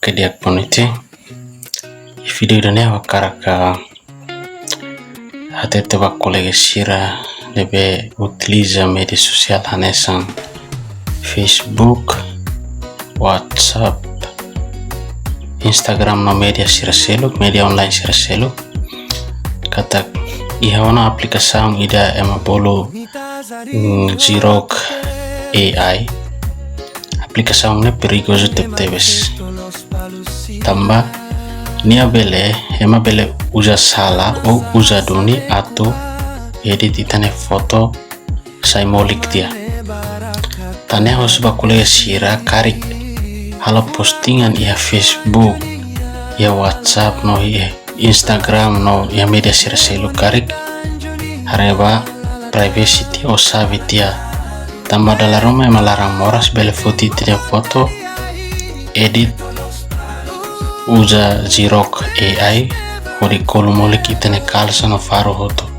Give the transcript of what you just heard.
Kediak ponite video dane wakaraka hatete wa colega Shira deve utiliza media sosial hanesan Facebook, WhatsApp, Instagram no media siraselo, media online siraselo. Kata ihawana aplikasang ida emabolo Zirok AI. Aplikasang ne perigoso tebes. Tamba nia bele usa salah o usa doni atau edit itane foto sai molik dia. Tane harus bakulega Shira karik hala postingan ia Facebook, ia WhatsApp no ia Instagram no ia media siraselo karik hareba privacy dia o savi dia. Tamba dalaroma melarang moras bele foto edit usa Zirok AI ori kolu molik itane kalsa no faro hoto.